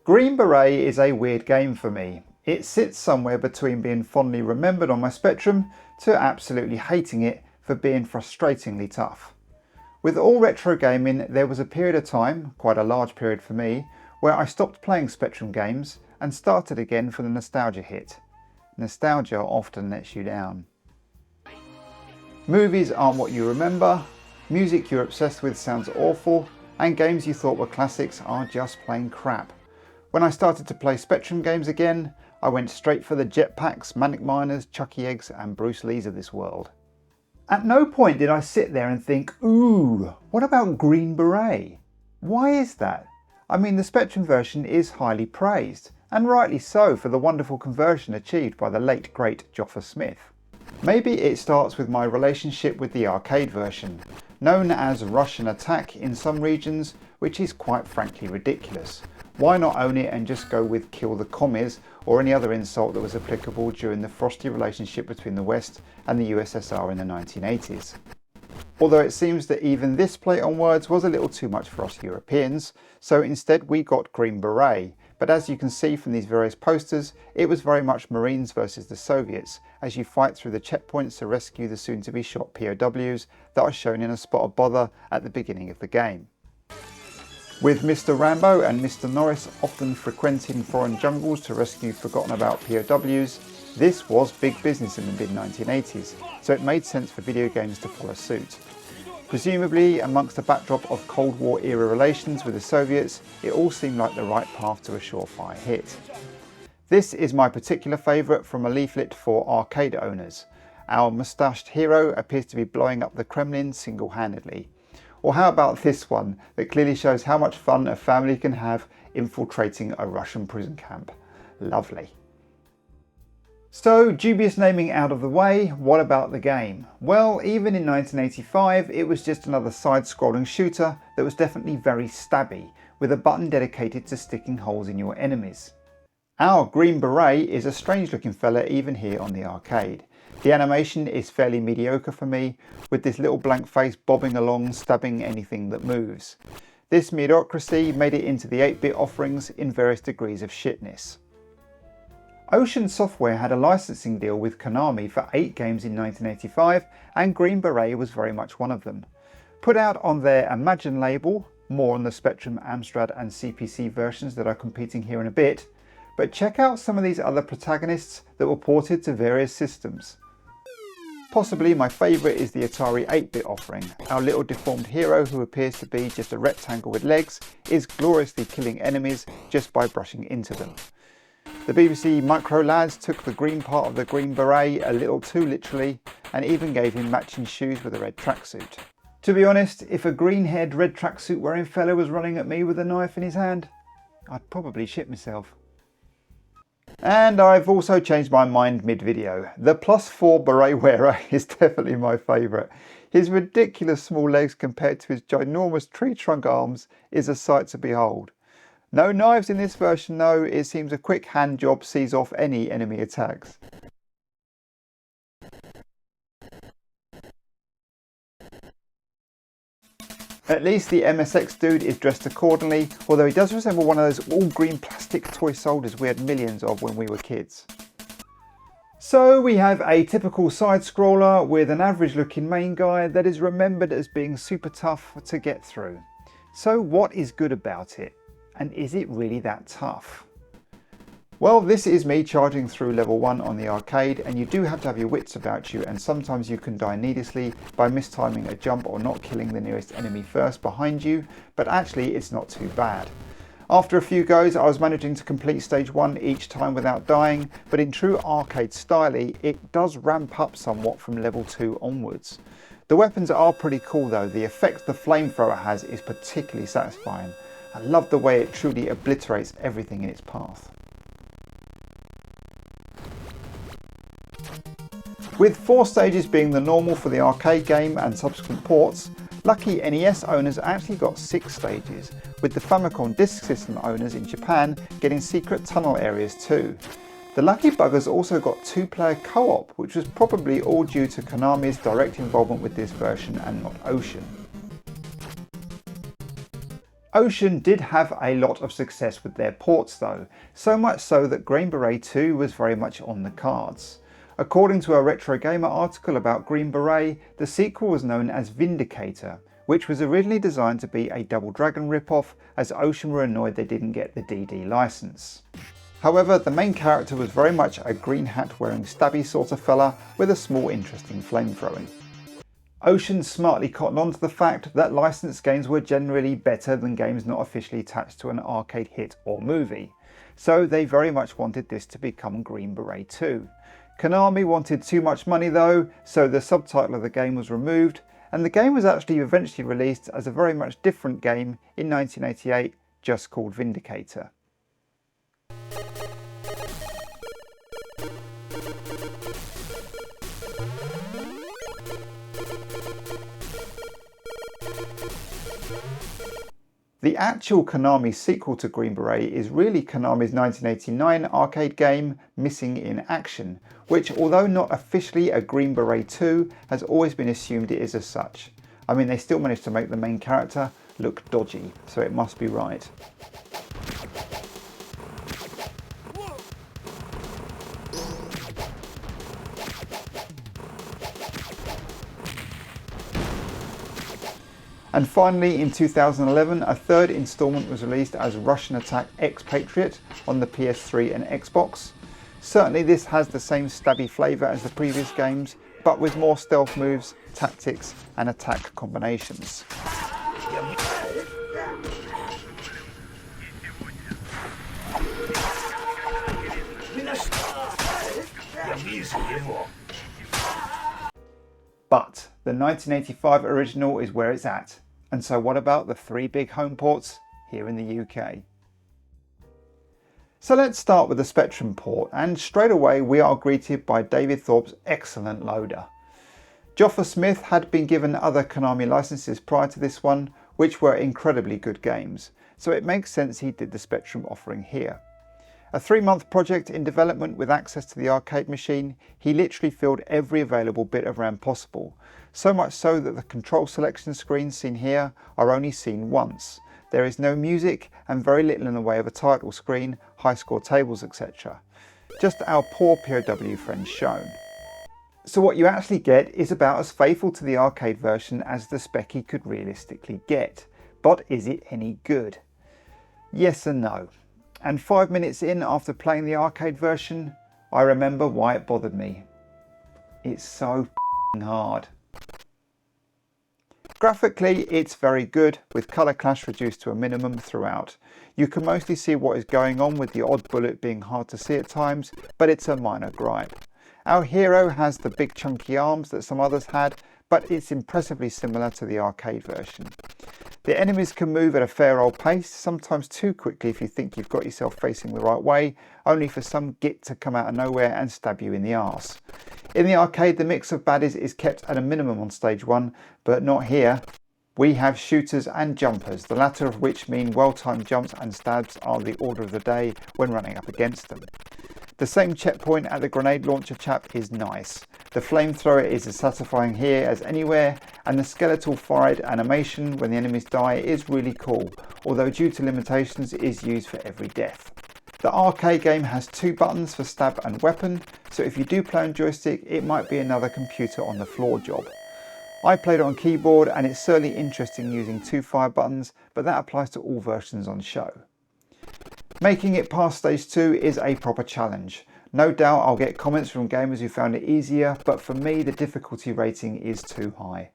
Green Beret is a weird game for me. It sits somewhere between being fondly remembered on my Spectrum to absolutely hating it for being frustratingly tough. With all retro gaming, there was a period of time, quite a large period for me, where I stopped playing Spectrum games and started again for the nostalgia hit. Nostalgia often lets you down. Movies aren't what you remember, music you're obsessed with sounds awful, and games you thought were classics are just plain crap. When I started to play Spectrum games again, I went straight for the Jetpacks, Manic Miners, Chucky Eggs and Bruce Lees of this world. At no point did I sit there and think, ooh, what about Green Beret? Why is that? I mean, the Spectrum version is highly praised, and rightly so for the wonderful conversion achieved by the late great Joffa Smith. Maybe it starts with my relationship with the arcade version, known as Russian Attack in some regions, which is quite frankly ridiculous. Why not own it and just go with Kill the Commies or any other insult that was applicable during the frosty relationship between the West and the USSR in the 1980s? Although it seems that even this play on words was a little too much for us Europeans, so instead we got Green Beret. But as you can see from these various posters, it was very much Marines versus the Soviets, as you fight through the checkpoints to rescue the soon-to-be shot POWs that are shown in a spot of bother at the beginning of the game. With Mr. Rambo and Mr. Norris often frequenting foreign jungles to rescue forgotten about POWs, this was big business in the mid-1980s, so it made sense for video games to follow suit. Presumably, amongst the backdrop of Cold War era relations with the Soviets, it all seemed like the right path to a surefire hit. This is my particular favourite from a leaflet for arcade owners. Our moustached hero appears to be blowing up the Kremlin single-handedly. Or how about this one that clearly shows how much fun a family can have infiltrating a Russian prison camp? Lovely. So, dubious naming out of the way, what about the game? Well, even in 1985, it was just another side-scrolling shooter that was definitely very stabby, with a button dedicated to sticking holes in your enemies. Our Green Beret is a strange-looking fella even here on the arcade. The animation is fairly mediocre for me, with this little blank face bobbing along, stabbing anything that moves. This mediocrity made it into the 8-bit offerings in various degrees of shitness. Ocean Software had a licensing deal with Konami for 8 games in 1985, and Green Beret was very much one of them. Put out on their Imagine label, more on the Spectrum, AMSTRAD and CPC versions that are competing here in a bit, but check out some of these other protagonists that were ported to various systems. Possibly my favourite is the Atari 8-bit offering. Our little deformed hero, who appears to be just a rectangle with legs, is gloriously killing enemies just by brushing into them. The BBC Micro lads took the green part of the Green Beret a little too literally and even gave him matching shoes with a red tracksuit. To be honest, if a green-haired red tracksuit wearing fella was running at me with a knife in his hand, I'd probably shit myself. And I've also changed my mind mid-video. The +4 beret wearer is definitely my favourite. His ridiculous small legs compared to his ginormous tree trunk arms is a sight to behold. No knives in this version though, it seems a quick hand job sees off any enemy attacks. At least the MSX dude is dressed accordingly, although he does resemble one of those all-green plastic toy soldiers we had millions of when we were kids. So we have a typical side-scroller with an average-looking main guy that is remembered as being super tough to get through. So what is good about it? And is it really that tough? Well, this is me charging through level 1 on the arcade, and you do have to have your wits about you, and sometimes you can die needlessly by mistiming a jump or not killing the nearest enemy first behind you, but actually it's not too bad. After a few goes, I was managing to complete stage 1 each time without dying, but in true arcade style, it does ramp up somewhat from level 2 onwards. The weapons are pretty cool though. The effect the flamethrower has is particularly satisfying. I love the way it truly obliterates everything in its path. With 4 stages being the normal for the arcade game and subsequent ports, lucky NES owners actually got 6 stages, with the Famicom Disk System owners in Japan getting secret tunnel areas too. The lucky buggers also got 2-player co-op, which was probably all due to Konami's direct involvement with this version and not Ocean. Ocean did have a lot of success with their ports though, so much so that Green Beret 2 was very much on the cards. According to a Retro Gamer article about Green Beret, the sequel was known as Vindicator, which was originally designed to be a Double Dragon ripoff, as Ocean were annoyed they didn't get the DD license. However, the main character was very much a green hat wearing stabby sort of fella with a small interest in flamethrowing. Ocean smartly cottoned on to the fact that licensed games were generally better than games not officially attached to an arcade hit or movie, so they very much wanted this to become Green Beret 2. Konami wanted too much money though, so the subtitle of the game was removed, and the game was actually eventually released as a very much different game in 1988, just called Vindicator. The actual Konami sequel to Green Beret is really Konami's 1989 arcade game Missing in Action, which, although not officially a Green Beret 2, has always been assumed it is as such. I mean, they still managed to make the main character look dodgy, so it must be right. And finally, in 2011, a third instalment was released as Russian Attack X-Patriot on the PS3 and Xbox. Certainly this has the same stabby flavour as the previous games, but with more stealth moves, tactics and attack combinations. But the 1985 original is where it's at. And so what about the 3 big home ports here in the UK? So let's start with the Spectrum port, and straight away we are greeted by David Thorpe's excellent loader. Joffa Smith had been given other Konami licenses prior to this one, which were incredibly good games, so it makes sense he did the Spectrum offering here. A 3-month project in development with access to the arcade machine, he literally filled every available bit of RAM possible, so much so that the control selection screens seen here are only seen once. There is no music and very little in the way of a title screen, high score tables, etc. Just our poor POW friends shown. So what you actually get is about as faithful to the arcade version as the Speccy could realistically get. But is it any good? Yes and no. And 5 minutes in after playing the arcade version, I remember why it bothered me. It's so hard. Graphically, it's very good, with colour clash reduced to a minimum throughout. You can mostly see what is going on, with the odd bullet being hard to see at times, but it's a minor gripe. Our hero has the big chunky arms that some others had, but it's impressively similar to the arcade version. The enemies can move at a fair old pace, sometimes too quickly if you think you've got yourself facing the right way, only for some git to come out of nowhere and stab you in the arse. In the arcade, the mix of baddies is kept at a minimum on stage 1, but not here. We have shooters and jumpers, the latter of which mean well-timed jumps and stabs are the order of the day when running up against them. The same checkpoint at the grenade launcher chap is nice. The flamethrower is as satisfying here as anywhere, and the skeletal fired animation when the enemies die is really cool, although due to limitations it is used for every death. The arcade game has 2 buttons for stab and weapon, so if you do play on joystick it might be another computer on the floor job. I played it on keyboard and it's certainly interesting using 2 fire buttons, but that applies to all versions on show. Making it past stage 2 is a proper challenge. No doubt I'll get comments from gamers who found it easier, but for me the difficulty rating is too high.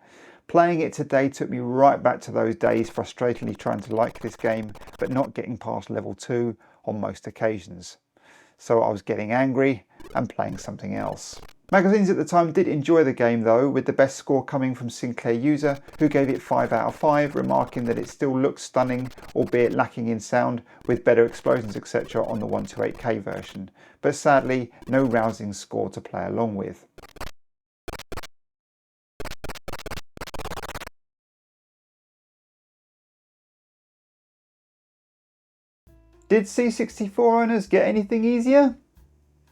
Playing it today took me right back to those days, frustratingly trying to like this game but not getting past level 2 on most occasions. So I was getting angry and playing something else. Magazines at the time did enjoy the game though, with the best score coming from Sinclair User, who gave it 5 out of 5, remarking that it still looks stunning, albeit lacking in sound, with better explosions etc. on the 128K version, but sadly no rousing score to play along with. Did C64 owners get anything easier?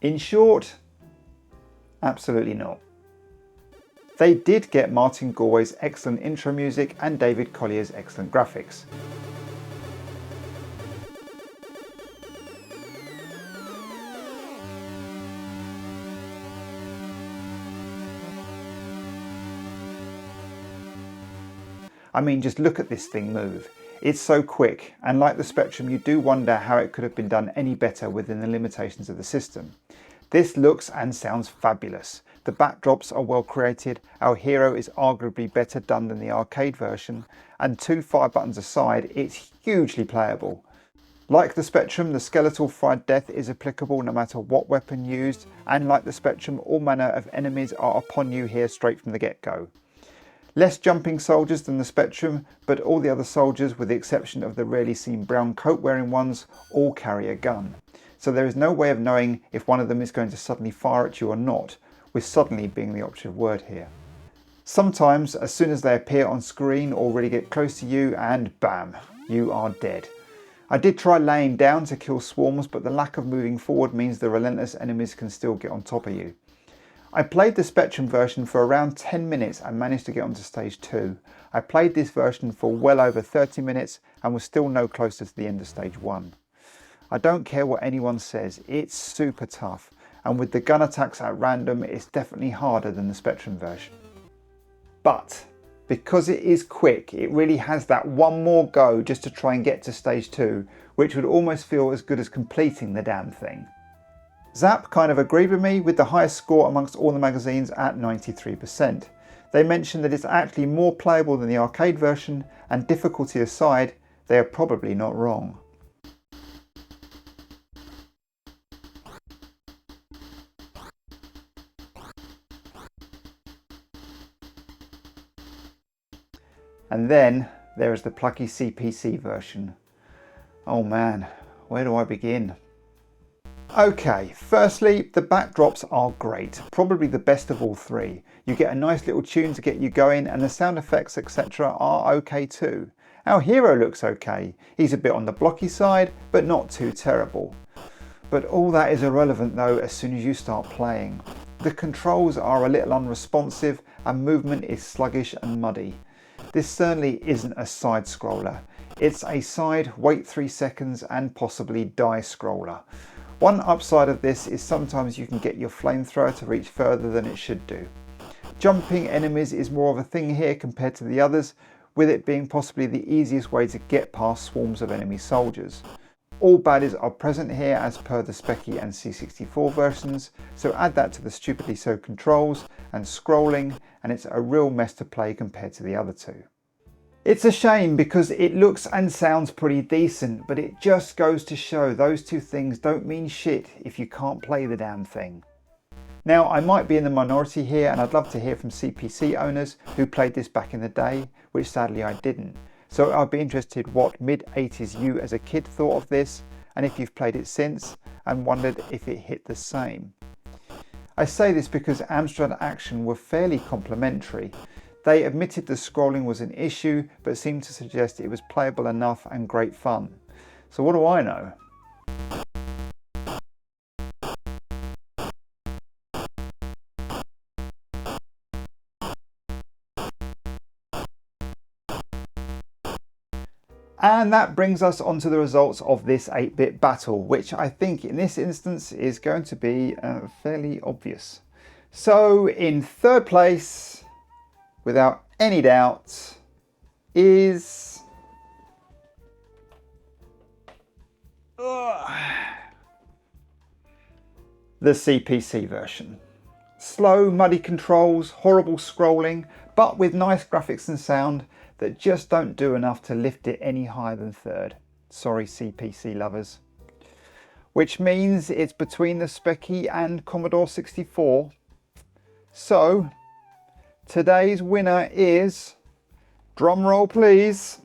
In short, absolutely not. They did get Martin Galway's excellent intro music and David Collier's excellent graphics. I mean, just look at this thing move. It's so quick, and like the Spectrum, you do wonder how it could have been done any better within the limitations of the system. This looks and sounds fabulous. The backdrops are well created, our hero is arguably better done than the arcade version, and 2 fire buttons aside, it's hugely playable. Like the Spectrum, the skeletal fried death is applicable no matter what weapon used, and like the Spectrum, all manner of enemies are upon you here straight from the get-go. Less jumping soldiers than the Spectrum, but all the other soldiers, with the exception of the rarely seen brown coat wearing ones, all carry a gun. So there is no way of knowing if one of them is going to suddenly fire at you or not, with suddenly being the operative word here. Sometimes, as soon as they appear on screen or really get close to you, and bam, you are dead. I did try laying down to kill swarms, but the lack of moving forward means the relentless enemies can still get on top of you. I played the Spectrum version for around 10 minutes and managed to get onto stage 2. I played this version for well over 30 minutes and was still no closer to the end of stage 1. I don't care what anyone says, it's super tough, and with the gun attacks at random, it's definitely harder than the Spectrum version. But because it is quick, it really has that one more go just to try and get to stage 2, which would almost feel as good as completing the damn thing. Zap kind of agreed with me, with the highest score amongst all the magazines at 93%. They mentioned that it's actually more playable than the arcade version, and difficulty aside, they are probably not wrong. And then there is the plucky CPC version. Oh man, where do I begin? Okay, firstly, the backdrops are great, probably the best of all three. You get a nice little tune to get you going, and the sound effects etc. are okay too. Our hero looks okay. He's a bit on the blocky side, but not too terrible. But all that is irrelevant though as soon as you start playing. The controls are a little unresponsive and movement is sluggish and muddy. This certainly isn't a side scroller. It's a side, wait 3 seconds and possibly die scroller. One upside of this is sometimes you can get your flamethrower to reach further than it should do. Jumping enemies is more of a thing here compared to the others, with it being possibly the easiest way to get past swarms of enemy soldiers. All baddies are present here as per the Speccy and C64 versions, so add that to the stupidly so controls and scrolling, and it's a real mess to play compared to the other two. It's a shame because it looks and sounds pretty decent, but it just goes to show those two things don't mean shit if you can't play the damn thing. Now, I might be in the minority here, and I'd love to hear from CPC owners who played this back in the day, which sadly I didn't. So I'd be interested what mid-80s you as a kid thought of this, and if you've played it since and wondered if it hit the same. I say this because AMSTRAD Action were fairly complimentary. They admitted the scrolling was an issue, but seemed to suggest it was playable enough and great fun. So what do I know? And that brings us on to the results of this 8-bit battle, which I think in this instance is going to be fairly obvious. So in third place, without any doubt, is the CPC version. Slow, muddy controls, horrible scrolling, but with nice graphics and sound that just don't do enough to lift it any higher than third. Sorry CPC lovers. Which means it's between the Speccy and Commodore 64. So, today's winner is, drum roll please,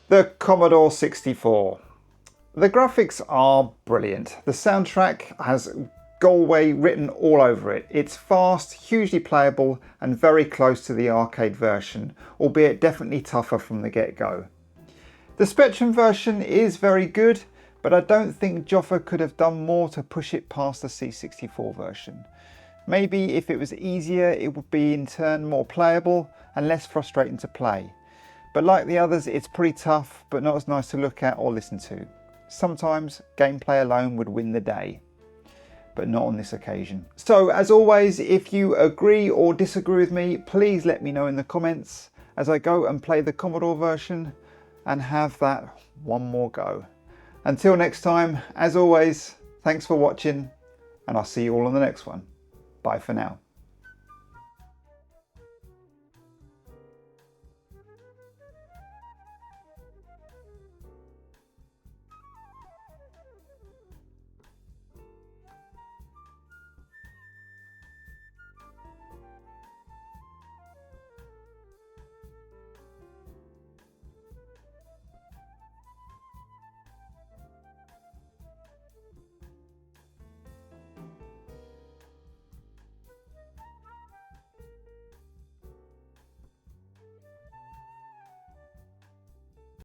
the Commodore 64. The graphics are brilliant. The soundtrack has Galway written all over it. It's fast, hugely playable and very close to the arcade version, albeit definitely tougher from the get-go. The Spectrum version is very good, but I don't think Joffa could have done more to push it past the C64 version. Maybe if it was easier it would be in turn more playable and less frustrating to play. But like the others, it's pretty tough but not as nice to look at or listen to. Sometimes gameplay alone would win the day. but not on this occasion. So as always, if you agree or disagree with me, please let me know in the comments as I go and play the Commodore version and have that one more go. Until next time, as always, thanks for watching, and I'll see you all on the next one. Bye for now.